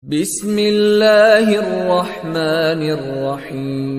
Bismillahirrahmanirrahim.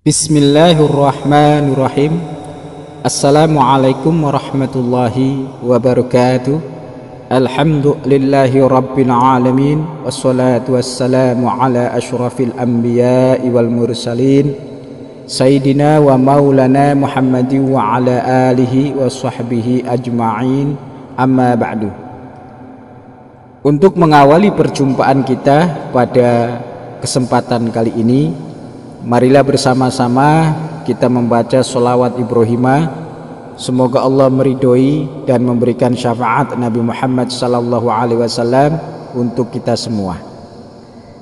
Bismillahirrahmanirrahim. Assalamualaikum warahmatullahi wabarakatuh. Alhamdulillahi rabbil alamin. Wassalatu wassalamu ala ashrafil anbiya'i wal mursalin Sayyidina wa maulana Muhammadin wa ala alihi wa sahbihi ajma'in. Amma ba'du. Untuk mengawali perjumpaan kita pada kesempatan kali ini, marilah bersama-sama kita membaca sholawat Ibrahimah. Semoga Allah meridhoi dan memberikan syafaat Nabi Muhammad sallallahu alaihi wasallam untuk kita semua.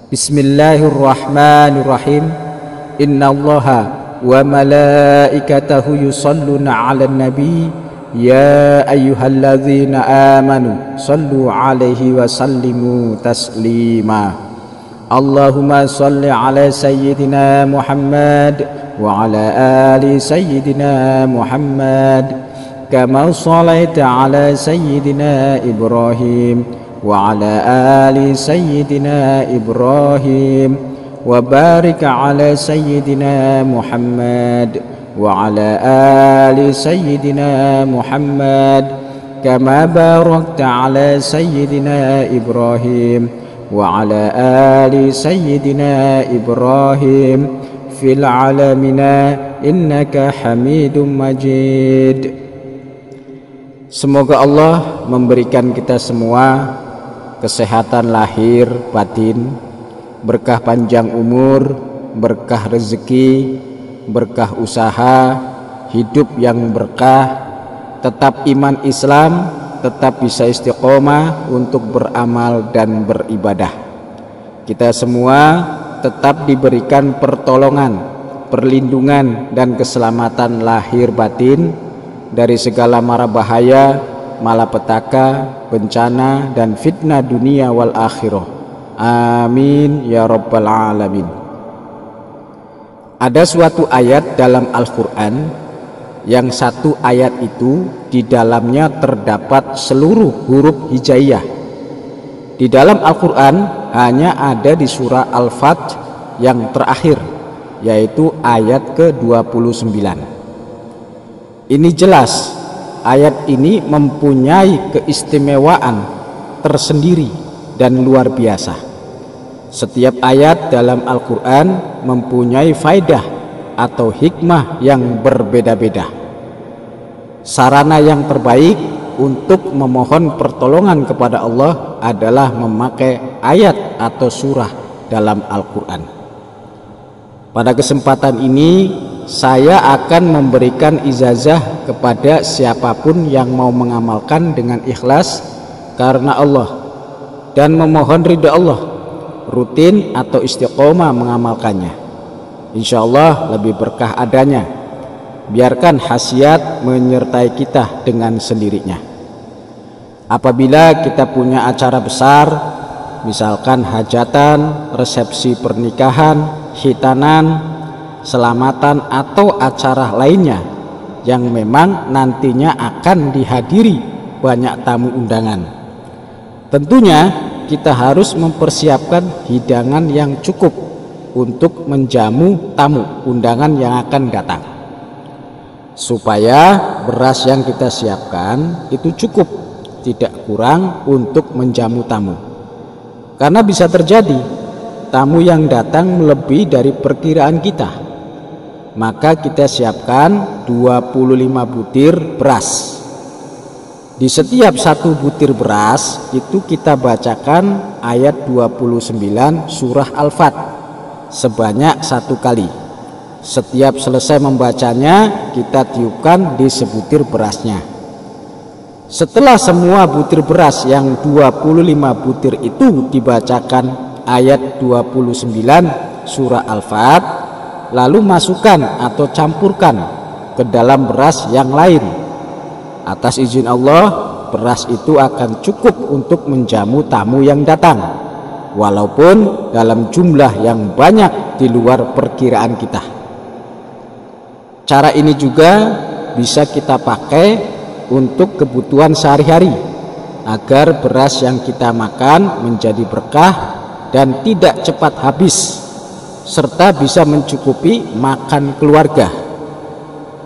Bismillahirrahmanirrahim. Innallaha wa malaikatahu yusholluna 'alan nabi ya ayyuhalladzina amanu shallu 'alaihi wa sallimu taslima. Allahumma salli ala sayyidina Muhammad wa ala ali sayyidina Muhammad kama sallaita ala sayyidina Ibrahim wa ala ali sayyidina Ibrahim wa barik ala sayyidina Muhammad wa ala ali sayyidina Muhammad kama barakta ala sayyidina Ibrahim wa ala ali sayyidina Ibrahim fil alamina innaka hamidum majid. Semoga Allah memberikan kita semua kesehatan lahir batin, berkah panjang umur, berkah rezeki, berkah usaha, hidup yang berkah, tetap iman Islam, tetap bisa istiqomah untuk beramal dan beribadah. Kita semua tetap diberikan pertolongan, perlindungan dan keselamatan lahir batin dari segala mara bahaya, malapetaka, bencana dan fitnah dunia wal akhirah. Amin ya rabbal alamin. Ada suatu ayat dalam Al-Quran yang satu ayat itu di dalamnya terdapat seluruh huruf hijaiyah. Di dalam Al-Quran hanya ada di surah Al-Fat yang terakhir, yaitu ayat ke-29. Ini jelas ayat ini mempunyai keistimewaan tersendiri dan luar biasa. Setiap ayat dalam Al-Quran mempunyai faidah atau hikmah yang berbeda-beda. Sarana yang terbaik untuk memohon pertolongan kepada Allah adalah memakai ayat atau surah dalam Al-Quran. Pada kesempatan ini saya akan memberikan ijazah kepada siapapun yang mau mengamalkan dengan ikhlas karena Allah dan memohon ridha Allah, rutin atau istiqomah mengamalkannya. Insya Allah lebih berkah adanya. Biarkan khasiat menyertai kita dengan sendirinya. Apabila kita punya acara besar, misalkan hajatan, resepsi pernikahan, khitanan, selamatan atau acara lainnya yang memang nantinya akan dihadiri banyak tamu undangan, tentunya kita harus mempersiapkan hidangan yang cukup untuk menjamu tamu undangan yang akan datang, supaya beras yang kita siapkan itu cukup, tidak kurang untuk menjamu tamu. Karena bisa terjadi tamu yang datang melebihi dari perkiraan kita, maka kita siapkan 25 butir beras. Di setiap satu butir beras itu kita bacakan ayat 29 surah Al-Fat sebanyak 1 kali. Setiap selesai membacanya kita tiupkan di sebutir berasnya. Setelah semua butir beras yang 25 butir itu dibacakan ayat 29 surah Al-Fat, lalu masukkan atau campurkan ke dalam beras yang lain. Atas izin Allah, beras itu akan cukup untuk menjamu tamu yang datang, walaupun dalam jumlah yang banyak di luar perkiraan kita. Cara ini juga bisa kita pakai untuk kebutuhan sehari-hari, agar beras yang kita makan menjadi berkah dan tidak cepat habis, serta bisa mencukupi makan keluarga.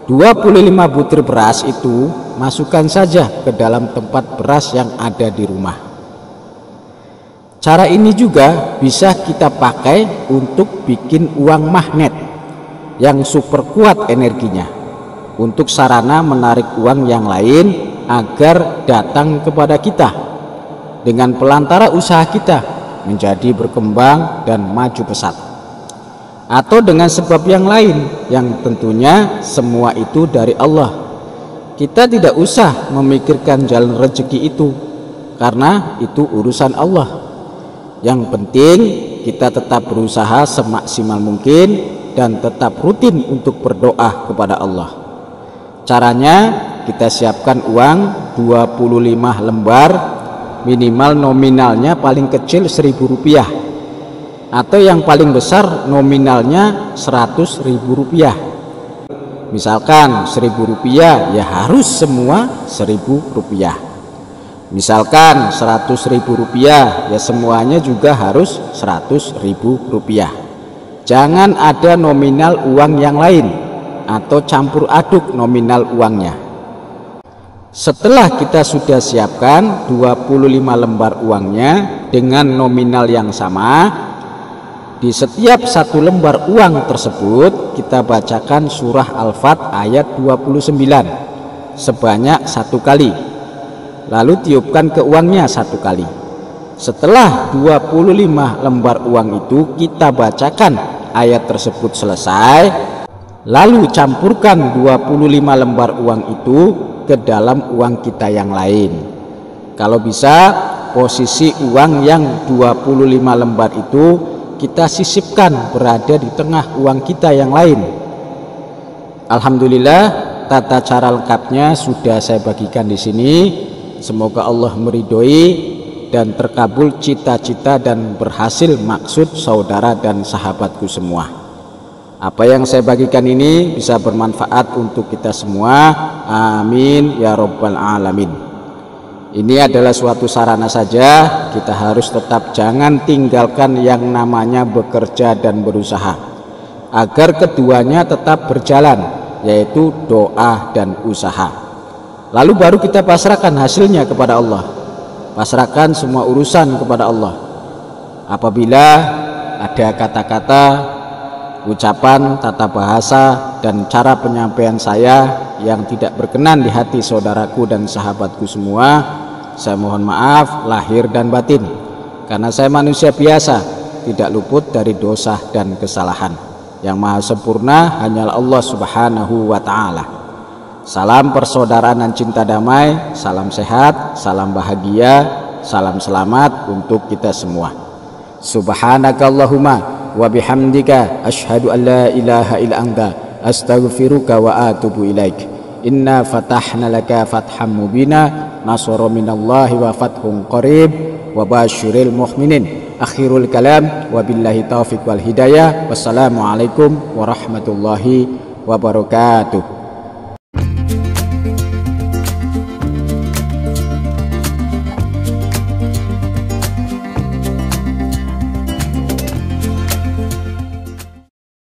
25 butir beras itu masukkan saja ke dalam tempat beras yang ada di rumah. Cara ini juga bisa kita pakai untuk bikin uang magnet yang super kuat energinya, untuk sarana menarik uang yang lain agar datang kepada kita dengan pelantara usaha kita menjadi berkembang dan maju pesat, atau dengan sebab yang lain yang tentunya semua itu dari Allah. Kita tidak usah memikirkan jalan rezeki itu, karena itu urusan Allah. Yang penting kita tetap berusaha semaksimal mungkin dan tetap rutin untuk berdoa kepada Allah. Caranya, kita siapkan uang 25 lembar, minimal nominalnya paling kecil Rp1.000, atau yang paling besar nominalnya Rp100.000. Misalkan Rp1.000, ya harus semua Rp1.000. Misalkan Rp100.000, ya semuanya juga harus Rp100.000. Jangan ada nominal uang yang lain atau campur aduk nominal uangnya. Setelah kita sudah siapkan 25 lembar uangnya dengan nominal yang sama, di setiap satu lembar uang tersebut kita bacakan surah Al-Fat ayat 29 sebanyak 1 kali, lalu tiupkan ke uangnya 1 kali. Setelah 25 lembar uang itu kita bacakan ayat tersebut selesai, lalu campurkan 25 lembar uang itu ke dalam uang kita yang lain. Kalau bisa, posisi uang yang 25 lembar itu kita sisipkan berada di tengah uang kita yang lain. Alhamdulillah, tata cara lengkapnya sudah saya bagikan di sini. Semoga Allah meridhoi dan terkabul cita-cita dan berhasil maksud saudara dan sahabatku semua. Apa yang saya bagikan ini bisa bermanfaat untuk kita semua. Amin ya Rabbal Alamin. Ini adalah suatu sarana saja, kita harus tetap jangan tinggalkan yang namanya bekerja dan berusaha, agar keduanya tetap berjalan, yaitu doa dan usaha. Lalu baru kita pasrahkan hasilnya kepada Allah, pasrahkan semua urusan kepada Allah. Apabila ada kata-kata, ucapan, tata bahasa, dan cara penyampaian saya yang tidak berkenan di hati saudaraku dan sahabatku semua, saya mohon maaf lahir dan batin, karena saya manusia biasa, tidak luput dari dosa dan kesalahan. Yang maha sempurna hanyalah Allah Subhanahu wa ta'ala. Salam persaudaraan dan cinta damai, salam sehat, salam bahagia, salam selamat untuk kita semua. Subhanakallahumma wa bihamdika asyhadu an la ilaha illa anta astaghfiruka wa atubu ilaik. Inna fatahna laka fatham mubina, nasara minallahi wa fathun qarib, wa basyiril mu'minin. Akhirul kalam, wabillahi taufiq wal hidayah. Wassalamualaikum warahmatullahi wabarakatuh.